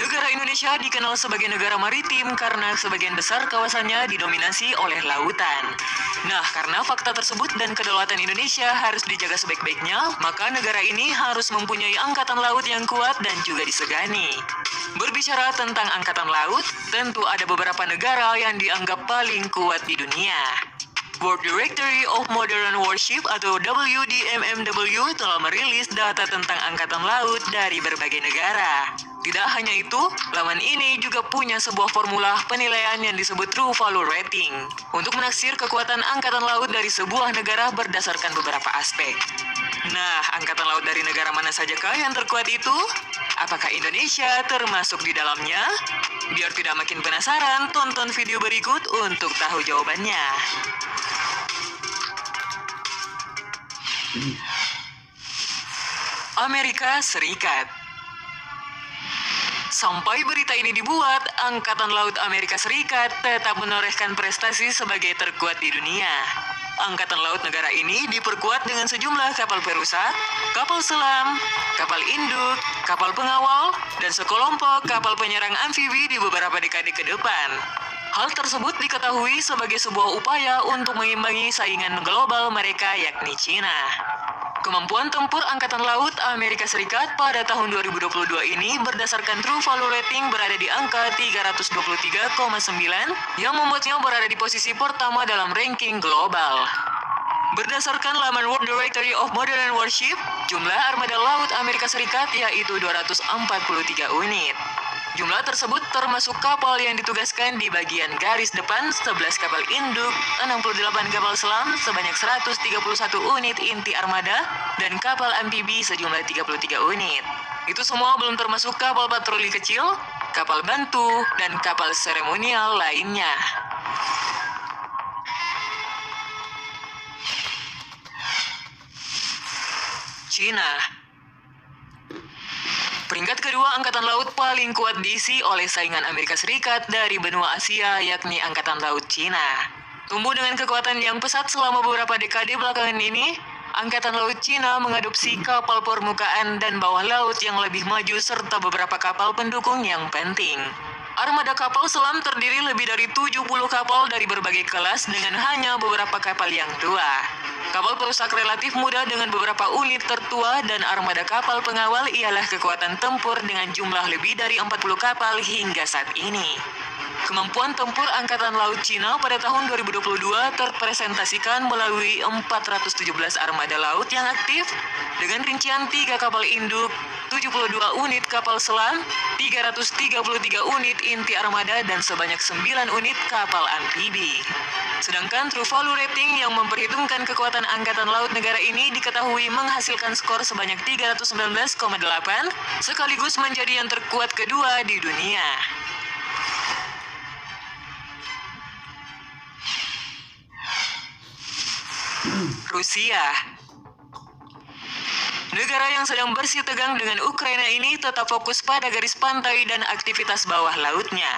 Negara Indonesia dikenal sebagai negara maritim karena sebagian besar kawasannya didominasi oleh lautan. Nah, karena fakta tersebut dan kedaulatan Indonesia harus dijaga sebaik-baiknya, maka negara ini harus mempunyai angkatan laut yang kuat dan juga disegani. Berbicara tentang angkatan laut, tentu ada beberapa negara yang dianggap paling kuat di dunia. World Directory of Modern Warship atau WDMMW telah merilis data tentang angkatan laut dari berbagai negara. Tidak hanya itu, laman ini juga punya sebuah formula penilaian yang disebut True Value Rating untuk menaksir kekuatan angkatan laut dari sebuah negara berdasarkan beberapa aspek. Nah, angkatan laut dari negara mana sajakah yang terkuat itu? Apakah Indonesia termasuk di dalamnya? Biar tidak makin penasaran, tonton video berikut untuk tahu jawabannya. Amerika Serikat. Sampai berita ini dibuat, Angkatan Laut Amerika Serikat tetap menorehkan prestasi sebagai terkuat di dunia. Angkatan Laut negara ini diperkuat dengan sejumlah kapal perusak, kapal selam, kapal induk, kapal pengawal, dan sekelompok kapal penyerang amfibi di beberapa dekade ke depan. Hal tersebut diketahui sebagai sebuah upaya untuk mengimbangi saingan global mereka yakni Cina. Kemampuan tempur Angkatan Laut Amerika Serikat pada tahun 2022 ini berdasarkan True Value Rating berada di angka 323,9 yang membuatnya berada di posisi pertama dalam ranking global. Berdasarkan laman World Directory of Modern Warship, jumlah armada laut Amerika Serikat yaitu 243 unit. Jumlah tersebut termasuk kapal yang ditugaskan di bagian garis depan, 11 kapal induk, 68 kapal selam, sebanyak 131 unit inti armada, dan kapal amfibi sejumlah 33 unit. Itu semua belum termasuk kapal patroli kecil, kapal bantu, dan kapal seremonial lainnya. Cina. Peringkat kedua Angkatan Laut paling kuat diisi oleh saingan Amerika Serikat dari benua Asia yakni Angkatan Laut Cina. Tumbuh dengan kekuatan yang pesat selama beberapa dekade belakangan ini, Angkatan Laut Cina mengadopsi kapal permukaan dan bawah laut yang lebih maju serta beberapa kapal pendukung yang penting. Armada kapal selam terdiri lebih dari 70 kapal dari berbagai kelas dengan hanya beberapa kapal yang tua. Kapal perusak relatif muda dengan beberapa unit tertua dan armada kapal pengawal ialah kekuatan tempur dengan jumlah lebih dari 40 kapal hingga saat ini. Kemampuan tempur Angkatan Laut Cina pada tahun 2022 terpresentasikan melalui 417 armada laut yang aktif dengan rincian 3 kapal induk, 72 unit kapal selam, 333 unit inti armada, dan sebanyak 9 unit kapal amfibi. Sedangkan True Value Rating yang memperhitungkan kekuatan Angkatan Laut negara ini diketahui menghasilkan skor sebanyak 319,8 sekaligus menjadi yang terkuat kedua di dunia. Rusia. Negara yang sedang bersih tegang dengan Ukraina ini tetap fokus pada garis pantai dan aktivitas bawah lautnya.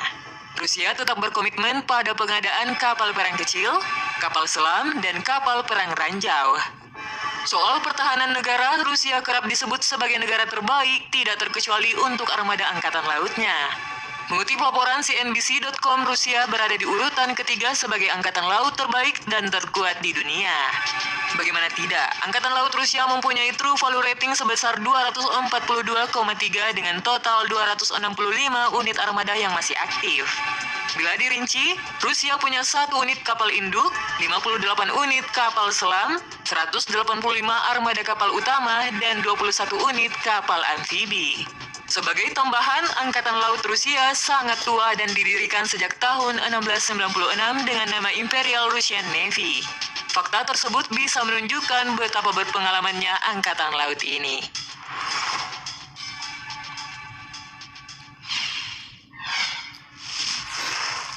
Rusia tetap berkomitmen pada pengadaan kapal perang kecil, kapal selam, dan kapal perang ranjau. Soal pertahanan negara, Rusia kerap disebut sebagai negara terbaik, tidak terkecuali untuk armada angkatan lautnya. Mengutip laporan CNBC.com, Rusia berada di urutan ketiga sebagai angkatan laut terbaik dan terkuat di dunia. Bagaimana tidak, Angkatan Laut Rusia mempunyai True Value Rating sebesar 242,3 dengan total 265 unit armada yang masih aktif. Bila dirinci, Rusia punya 1 unit kapal induk, 58 unit kapal selam, 185 armada kapal utama, dan 21 unit kapal amfibi. Sebagai tambahan, Angkatan Laut Rusia sangat tua dan didirikan sejak tahun 1696 dengan nama Imperial Russian Navy. Fakta tersebut bisa menunjukkan betapa berpengalamannya Angkatan Laut ini.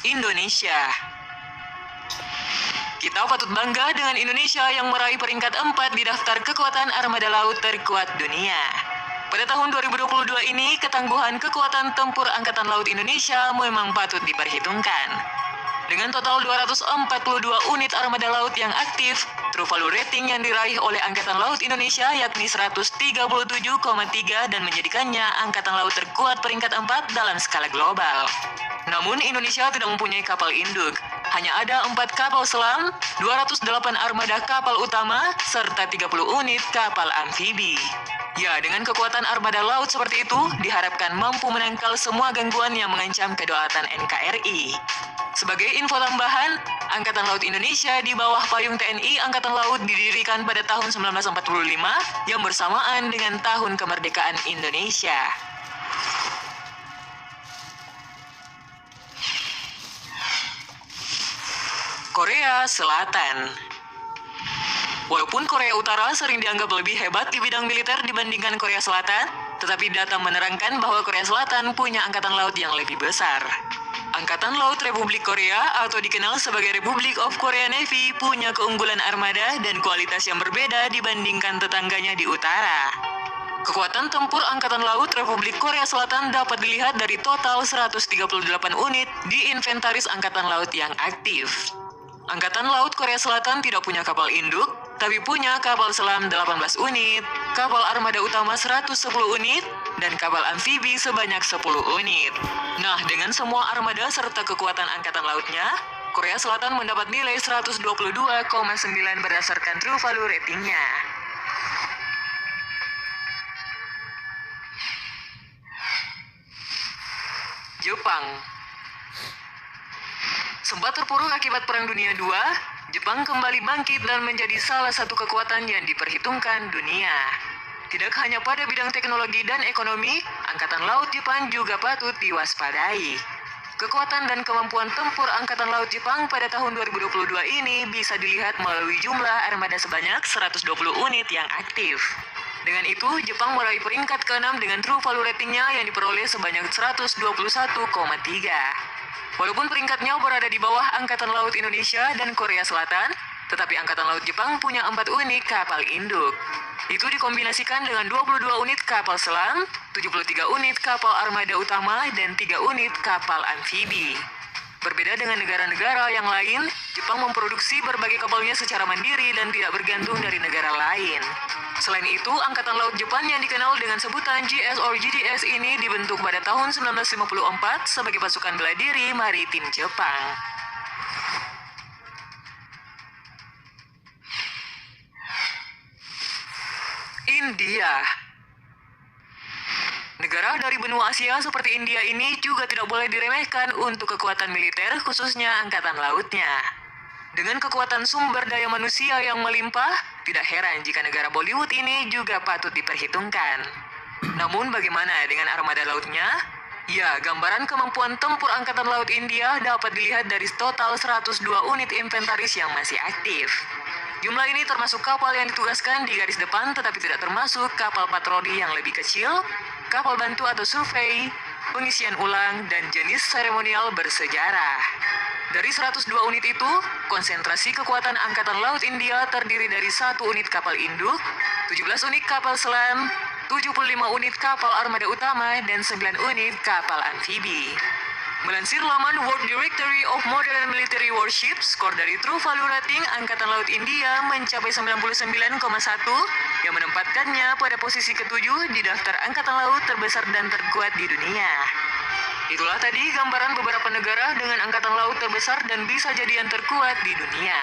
Indonesia. Kita patut bangga dengan Indonesia yang meraih peringkat 4 di daftar kekuatan armada laut terkuat dunia. Pada tahun 2022 ini, ketangguhan kekuatan tempur Angkatan Laut Indonesia memang patut diperhitungkan. Dengan total 242 unit armada laut yang aktif, true value rating yang diraih oleh Angkatan Laut Indonesia yakni 137,3 dan menjadikannya Angkatan Laut terkuat peringkat 4 dalam skala global. Namun Indonesia tidak mempunyai kapal induk. Hanya ada 4 kapal selam, 208 armada kapal utama, serta 30 unit kapal amfibi. Ya, dengan kekuatan armada laut seperti itu, diharapkan mampu menangkal semua gangguan yang mengancam kedaulatan NKRI. Sebagai info tambahan, Angkatan Laut Indonesia di bawah payung TNI Angkatan Laut didirikan pada tahun 1945 yang bersamaan dengan tahun kemerdekaan Indonesia. Korea Selatan. Walaupun Korea Utara sering dianggap lebih hebat di bidang militer dibandingkan Korea Selatan, tetapi data menerangkan bahwa Korea Selatan punya angkatan laut yang lebih besar. Angkatan Laut Republik Korea atau dikenal sebagai Republic of Korea Navy punya keunggulan armada dan kualitas yang berbeda dibandingkan tetangganya di utara. Kekuatan tempur Angkatan Laut Republik Korea Selatan dapat dilihat dari total 138 unit di inventaris Angkatan Laut yang aktif. Angkatan Laut Korea Selatan tidak punya kapal induk, tapi punya kapal selam 18 unit, kapal armada utama 110 unit, dan kapal amfibi sebanyak 10 unit. Nah, dengan semua armada serta kekuatan angkatan lautnya, Korea Selatan mendapat nilai 122,9 berdasarkan true value ratingnya. Jepang. Sempat terpuruk akibat Perang Dunia II, Jepang kembali bangkit dan menjadi salah satu kekuatan yang diperhitungkan dunia. Tidak hanya pada bidang teknologi dan ekonomi, Angkatan Laut Jepang juga patut diwaspadai. Kekuatan dan kemampuan tempur Angkatan Laut Jepang pada tahun 2022 ini bisa dilihat melalui jumlah armada sebanyak 120 unit yang aktif. Dengan itu, Jepang meraih peringkat ke-6 dengan true value ratingnya yang diperoleh sebanyak 121,3. Walaupun peringkatnya berada di bawah Angkatan Laut Indonesia dan Korea Selatan, tetapi Angkatan Laut Jepang punya 4 unit kapal induk. Itu dikombinasikan dengan 22 unit kapal selam, 73 unit kapal armada utama, dan 3 unit kapal amfibi. Berbeda dengan negara-negara yang lain, Jepang memproduksi berbagai kapalnya secara mandiri dan tidak bergantung dari negara lain. Selain itu, Angkatan Laut Jepang yang dikenal dengan sebutan GS or GDS ini dibentuk pada tahun 1954 sebagai pasukan bela diri maritim Jepang. India. Negara dari benua Asia seperti India ini juga tidak boleh diremehkan untuk kekuatan militer, khususnya angkatan lautnya. Dengan kekuatan sumber daya manusia yang melimpah, tidak heran jika negara Bollywood ini juga patut diperhitungkan. Namun bagaimana dengan armada lautnya? Ya, gambaran kemampuan tempur Angkatan Laut India dapat dilihat dari total 102 unit inventaris yang masih aktif. Jumlah ini termasuk kapal yang ditugaskan di garis depan tetapi tidak termasuk kapal patroli yang lebih kecil, kapal bantu atau survei, pengisian ulang, dan jenis seremonial bersejarah. Dari 102 unit itu, konsentrasi kekuatan Angkatan Laut India terdiri dari 1 unit kapal induk, 17 unit kapal selam, 75 unit kapal armada utama, dan 9 unit kapal amfibi. Melansir laman World Directory of Modern Military Warships, skor dari True Value Rating Angkatan Laut India mencapai 99,1 yang menempatkannya pada posisi ke-7 di daftar Angkatan Laut terbesar dan terkuat di dunia. Itulah tadi gambaran beberapa negara dengan angkatan laut terbesar dan bisa jadi yang terkuat di dunia.